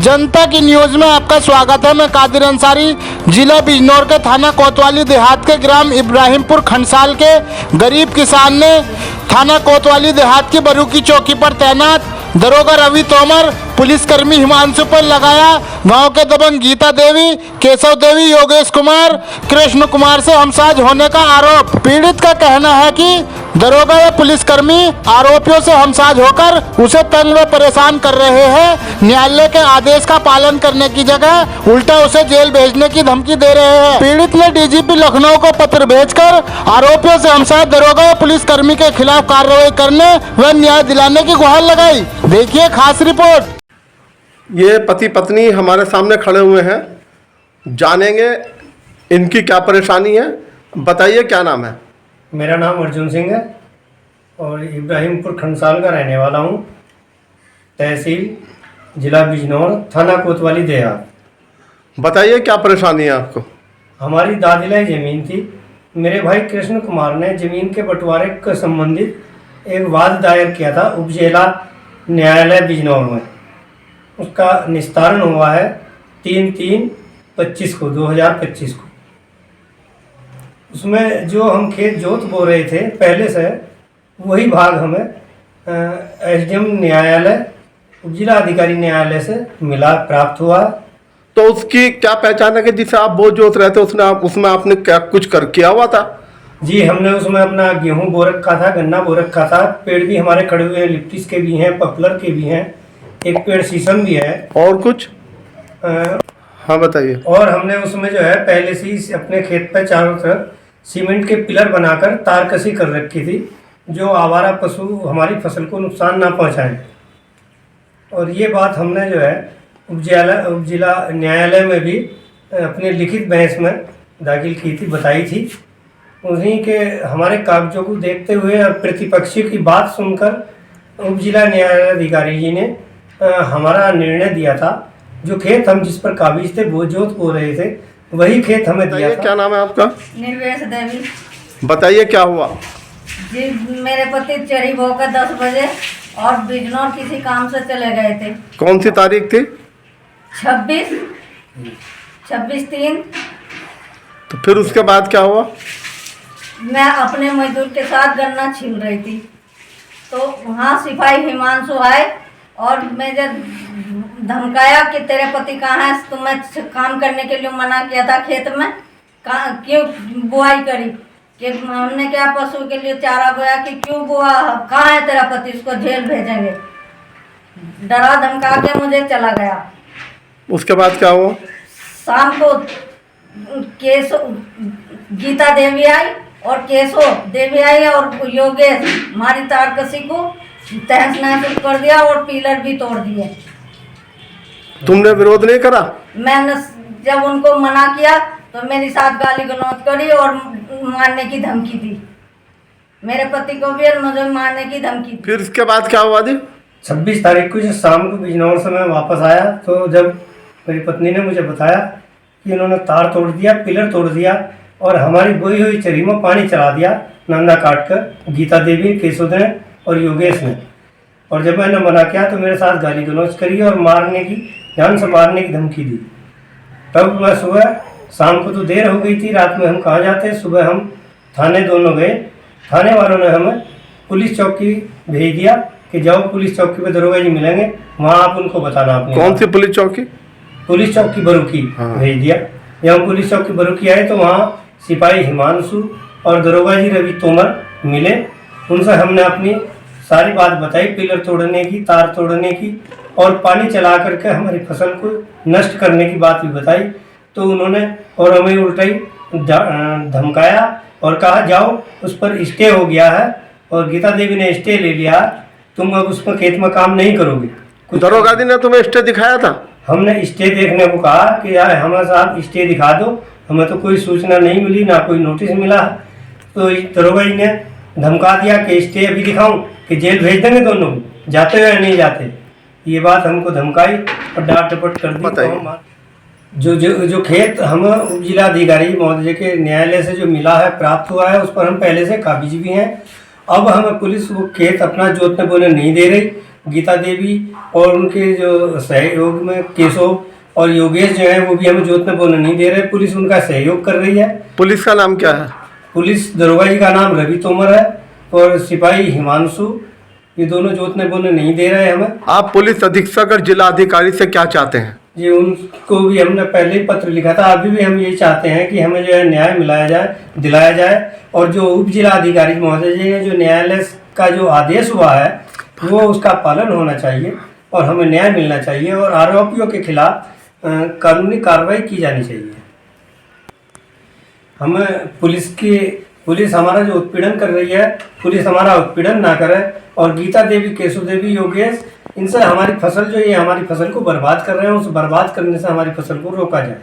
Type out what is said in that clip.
जनता की न्यूज में आपका स्वागत है। मैं कादिर अंसारी जिला बिजनौर के थाना कोतवाली देहात के ग्राम इब्राहिमपुर खंडसाल के गरीब किसान ने थाना कोतवाली देहात की बरू की चौकी पर तैनात दरोगा रवि तोमर, पुलिसकर्मी हिमांशु पर लगाया गांव के दबंग गीता देवी, केशव देवी, योगेश कुमार, कृष्ण कुमार से हमसाज होने का आरोप। पीड़ित का कहना है कि दरोगा व पुलिसकर्मी आरोपियों से हमसाज होकर उसे तंग व परेशान कर रहे हैं। न्यायालय के आदेश का पालन करने की जगह उल्टा उसे जेल भेजने की धमकी दे रहे हैं। पीड़ित ने डीजीपी लखनऊ को पत्र भेजकर आरोपियों से हमसाज दरोगा व पुलिसकर्मी के खिलाफ कार्रवाई करने व न्याय दिलाने की गुहार लगाई। देखिए खास रिपोर्ट। ये पति पत्नी हमारे सामने खड़े हुए हैं, जानेंगे इनकी क्या परेशानी है। बताइए क्या नाम है? मेरा नाम अर्जुन सिंह है और इब्राहिमपुर खंडसाल का रहने वाला हूँ। तहसील जिला बिजनौर, थाना कोतवाली देहात। बताइए क्या परेशानी है आपको? हमारी दादिलाई ज़मीन थी। मेरे भाई कृष्ण कुमार ने ज़मीन के बंटवारे के संबंधित एक वाद दायर किया था उपजिला न्यायालय बिजनौर में। उसका निस्तारण हुआ है 3/3/25 को 2025 को। उसमें जो हम खेत जोत बो रहे थे पहले से, वही भाग हमें एसडीएम न्यायालय उपजिला अधिकारी न्यायालय से मिला, प्राप्त हुआ। तो उसकी क्या पहचान है कि जिसे आप बोझ जोत रहे थे उसमें आपने क्या कुछ किया हुआ था? जी, हमने उसमें अपना गेहूं बो रखा था, गन्ना बो रखा था। पेड़ भी हमारे खड़े हुए हैं, लिप्टिस के भी हैं, पॉपुलर के भी हैं, एक पेड़ शीशम भी है। और कुछ? हाँ बताइए। और हमने उसमें जो है पहले से ही अपने खेत पर चारों तरफ सीमेंट के पिलर बनाकर तारकसी कर रखी थी, जो आवारा पशु हमारी फसल को नुकसान ना पहुंचाएं। और ये बात हमने जो है उपजिला न्यायालय में भी अपने लिखित बहस में दाखिल की थी, बताई थी। उन्हीं के हमारे कागजों को देखते हुए और प्रतिपक्षी की बात सुनकर उपजिला न्यायालय अधिकारी जी ने हमारा निर्णय दिया था। जो खेत हम जिस पर काबिज थे, वो जोत बो रहे थे, वही खेत हमें दिया था। क्या नाम है आपका? निर्वेश देवी। बताइए क्या हुआ? जी, मेरे पति चढ़ी होकर 10 बजे और बिजनौर किसी काम से चले गए थे। कौन सी तारीख थी? 26/3। तो फिर उसके बाद क्या हुआ? मैं अपने मजदूर के साथ गन्ना छील रही थी, तो वहाँ सिपाही हिमांशु आए और मुझे धमकाया कि तेरे पति कहाँ है, तुम्हें काम करने के लिए मना किया था खेत में, क्यों बुआई करी, कि हमने क्या पशु के लिए चारा बोया कि क्यों बुआ, कहाँ है तेरा पति, उसको जेल भेजेंगे। डरा धमका के मुझे चला गया। उसके बाद क्या हुआ? शाम को गीता देवी आई और केशव देवी आई और योगेश हमारी तारकसी को तहस नहस कर दिया और पिलर भी तोड़ दिए। तुमने विरोध नहीं करा? मैंने जब उनको मना किया तो मेरे साथ गाली गलौज करी और मारने की धमकी दी। मेरे पति को भी और मुझे मारने की धमकी दी। फिर इसके बाद क्या हुआ जी? 26 तारीख को जब शाम को बिजनौर से मैं वापस आया, तो जब मेरी पत्नी ने मुझे बताया कि इन्होंने तार तोड़ दिया, पिलर तोड़ दिया और हमारी बोई हुई चरी में पानी चला दिया, नंदा काट कर, गीता देवी, केशव ने और योगेश ने। और जब मैंने मना किया तो मेरे साथ गाली गलौज करी और मारने की, जान से मारने की धमकी दी। तब मैं सुबह, शाम को तो देर हो गई थी, रात में हम कहाँ जाते, सुबह हम थाने दोनों गए। थाने वालों ने हमें पुलिस चौकी भेज दिया कि जाओ पुलिस चौकी पे दरोगा जी मिलेंगे, वहाँ आप उनको बताना। आपने कौन सी पुलिस चौकी? पुलिस चौकी बरूकी। हाँ। भेज दिया। जब हम पुलिस चौकी बरूकी आए तो वहाँ सिपाही हिमांशु और दरोगा जी रवि तोमर मिले। उनसे हमने अपनी सारी बात बताई, पिलर तोड़ने की, तार तोड़ने की और पानी चला करके हमारी फसल को नष्ट करने की बात भी बताई। तो उन्होंने और हमें उल्टा ही धमकाया और कहा जाओ उस पर स्टे हो गया है और गीता देवी ने स्टे ले लिया, तुम अब उस पर खेत में काम नहीं करोगे। दरोगा जी ने तुम्हें स्टे दिखाया था? हमने स्टे देखने को कहा कि यार हमारे साथ स्टे दिखा दो, हमें तो कोई सूचना नहीं मिली, ना कोई नोटिस मिला। तो दरोगा जी ने धमका दिया कि स्टे अभी दिखाऊं कि जेल भेज देंगे दोनों, जाते हुए नहीं जाते। ये बात हमको धमकाई और डांट डपट कर दी। तो जो खेत हम उपजिला अधिकारी महोदय के न्यायालय से जो मिला है, प्राप्त हुआ है, उस पर हम पहले से काबिज भी हैं। अब हमें पुलिस वो खेत अपना जोतने बोने नहीं दे रही, गीता देवी और उनके जो सहयोग में केशव और योगेश जो है वो भी हमें जोतने बोलने नहीं दे रहे। पुलिस उनका सहयोग कर रही है। पुलिस का नाम क्या है? पुलिस दरोगा जी का नाम रवि तोमर है और सिपाही हिमांशु, ये दोनों जोतने बोलने नहीं दे रहे हमें। आप पुलिस अधीक्षक और जिला अधिकारी से क्या चाहते हैं? जी उनको भी हमने पहले ही पत्र लिखा था, अभी भी हम यही चाहते हैं कि हमें जो है न्याय दिलाया जाए और जो उप जिला अधिकारी महोदय जी ने जो न्यायालय का जो आदेश हुआ है वो उसका पालन होना चाहिए और हमें न्याय मिलना चाहिए और आरोपियों के खिलाफ कानूनी कार्रवाई की जानी चाहिए। हमें पुलिस हमारा जो उत्पीड़न कर रही है, पुलिस हमारा उत्पीड़न ना करे और गीता देवी, केशव देवी, योगेश, इनसे हमारी फसल जो ये हमारी फसल को बर्बाद कर रहे हैं, उस बर्बाद करने से हमारी फसल को रोका जाए।